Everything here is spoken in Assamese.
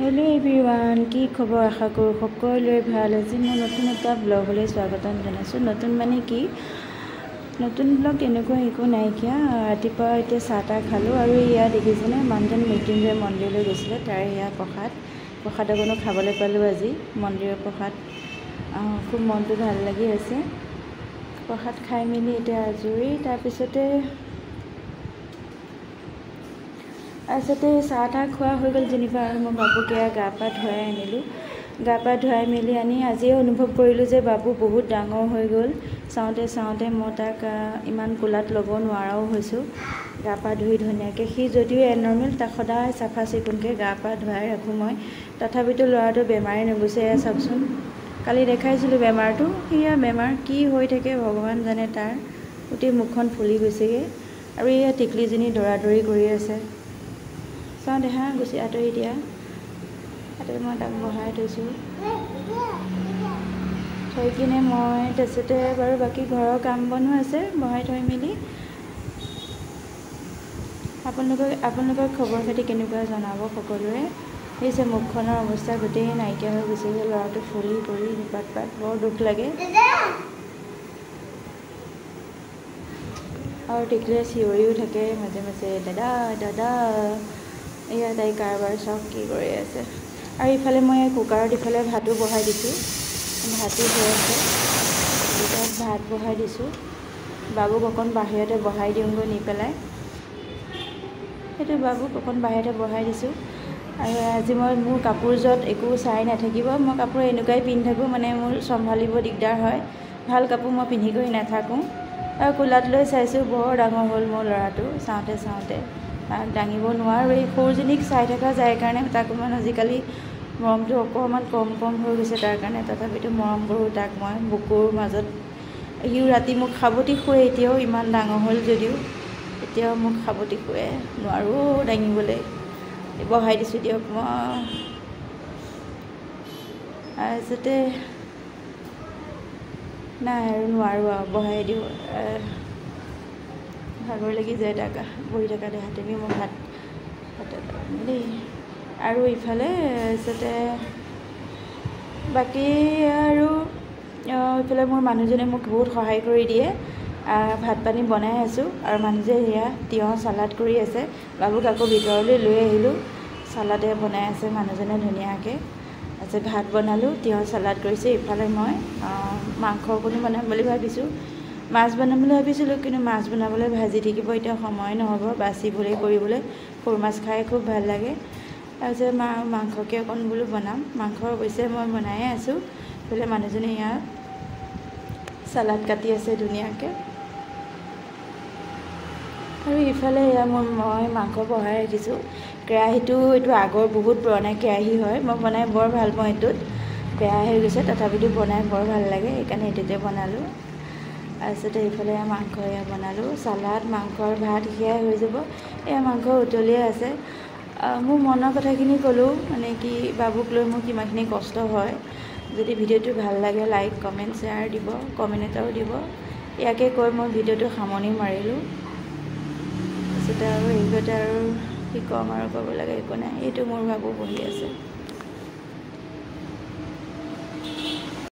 हेलो एभ्रिवान की खबर आशा करूँ सकलोरे ভাল আজি मैं नतुन एटा ब्लगले स्वागतम जानाइছোঁ नतुन माने कि नतुन ब्लग এনেকুৱা একো নাইকিয়া ৰাতিপুৱা এতিয়া চাহ তাহ খালোঁ আৰু ইয়া দেখিছেনে মানুহজন মৃত্যুঞ্জয় মন্দিৰলৈ গৈছিলে তাৰ ইয়া প্ৰসাদ অকণো খাবলৈ পালোঁ আজি মন্দিৰৰ প্ৰসাদ খুব মনটো ভাল লাগি আছে প্ৰসাদ খাই মেলি এতিয়া আজৰি তাৰপিছতে চাহ তাহ খোৱা হৈ গ'ল যেনিবা আৰু মই বাবুকে গা পা ধুৱাই আনিলোঁ গা পা ধুৱাই মেলি আনি আজিয়ে অনুভৱ কৰিলোঁ যে বাবু বহুত ডাঙৰ হৈ গ'ল চাওঁতে মই তাক ইমান কোলাত ল'ব নোৱাৰাও হৈছোঁ গা পা ধুই ধুনীয়াকৈ সি যদিও এনৰ্মেল তাক সদায় চাফা চিকুণকৈ গা পা ধুৱাই ৰাখোঁ মই তথাপিতো ল'ৰাটো বেমাৰে নুগুচে চাওকচোন কালি দেখাইছিলোঁ বেমাৰটো সেয়া বেমাৰ কি হৈ থাকে ভগৱান জানে তাৰ গোটেই মুখখন ফুলি গৈছেগৈ আৰু এয়া টিকলিজনী দৌৰাদৌৰি কৰি আছে চাওঁ দেখা গুচি আঁতৰি দিয়া তাতে মই তাক বহাই থৈছোঁ থৈ কিনে মই তাৰপিছতে বাৰু বাকী ঘৰৰ কাম বনো আছে বহাই থৈ মেলি আপোনালোকৰ খবৰ খাতি কেনেকুৱা জনাব সকলোৰে সেই যে মুখখনৰ অৱস্থা গোটেই নাইকিয়া হৈ গৈছে ল'ৰাটো ফুলি কৰি পাত বৰ দুখ লাগে আৰু টিকলিয়ে চিঞৰিও থাকে মাজে মাজে দাদা দাদা এয়া তাই কাৰবাৰ চাওক কি কৰি আছে আৰু ইফালে মই কুকাৰত ইফালে ভাতো বহাই দিছোঁ ভাতো হৈ আছে দুটাত ভাত বহাই দিছোঁ বাবুক অকণ বাহিৰতে বহাই দিওঁগৈ নি পেলাই সেইটো বাবুক অকণ বাহিৰতে বহাই দিছোঁ আৰু আজি মই মোৰ কাপোৰযোৰত একো চাই নাথাকিব মই কাপোৰ এনেকুৱাই পিন্ধি থাকোঁ মানে মোৰ চম্ভালিব দিগদাৰ হয় ভাল কাপোৰ মই পিন্ধি কৰি নাথাকোঁ আৰু কোলাত লৈ চাইছোঁ বৰ ডাঙৰ হ'ল মোৰ ল'ৰাটো চাওঁতে তাক দাঙিব নোৱাৰোঁ এই সৰুজনীক চাই থকা যায় কাৰণে তাক অকণমান আজিকালি মৰমটো অকণমান কম হৈ গৈছে তাৰ কাৰণে তথাপিতো মৰম কৰোঁ তাক মই বুকুৰ মাজত সিও ৰাতি মোক সাৱটি শুৱে এতিয়াও ইমান ডাঙৰ হ'ল যদিও এতিয়াও মোক সাৱটি শুৱে নোৱাৰোঁ দাঙিবলৈ বহাই দিছোঁ দিয়ক মই তাৰপিছতে নাই আৰু নোৱাৰোঁ আৰু বহাই দিওঁ ভাগৰ লাগি যায় তাক বহি থকা দেহাতেমি মই ভাত দেই আৰু ইফালে তাৰপিছতে বাকী আৰু ইফালে মোৰ মানুহজনে মোক বহুত সহায় কৰি দিয়ে ভাত পানী বনাই আছোঁ আৰু মানুহজনে সেয়া তিয়ঁহ চালাড কৰি আছে বাবুক আকৌ ভিতৰলৈ লৈ আহিলোঁ চালাডে বনাই আছে মানুহজনে ধুনীয়াকৈ তাৰপিছত ভাত বনালোঁ তিয়ঁহ চালাড কৰিছে ইফালে মই মাংস অকণো বনাম বুলি ভাবিছোঁ মাছ বনাম বুলি ভাবিছিলোঁ কিন্তু মাছ বনাবলৈ ভাজি থাকিব এতিয়া সময় নহ'ব বাচিবলৈ কৰিবলৈ সৰু মাছ খাই খুব ভাল লাগে তাৰপিছত মাংসকে অকণ বোলো বনাম মাংস অৱশ্যে মই বনায়ে আছোঁ এইফালে মানুহজনে ইয়াত চালাড কাটি আছে ধুনীয়াকৈ আৰু ইফালে এয়া মই মাংস বহাই ৰাখিছোঁ কেৰাহীটো এইটো আগৰ বহুত পুৰণা কেৰাহী হয় মই বনাই বৰ ভাল পাওঁ এইটোত বেয়া হৈ গৈছে তথাপিতো বনাই বৰ ভাল লাগে সেইকাৰণে এইটোতে বনালোঁ তাৰপিছতে এইফালে মাংস এয়া বনালোঁ চালাড মাংসৰ ভাত সেয়াই হৈ যাব এয়া মাংস উতলিয়ে আছে মোৰ মনৰ কথাখিনি ক'লোঁ মানে কি বাবুক লৈ মোৰ কিমানখিনি কষ্ট হয় যদি ভিডিঅ'টো ভাল লাগে লাইক কমেণ্ট শ্বেয়াৰ দিব কমেণ্ট এটাও দিব ইয়াকে কৈ মই ভিডিঅ'টো সামৰণি মাৰিলোঁ তাৰপিছতে আৰু এইগতে আৰু কি ক'ম আৰু ক'ব লাগে একো নাই এইটো মোৰ বাবু বহি আছে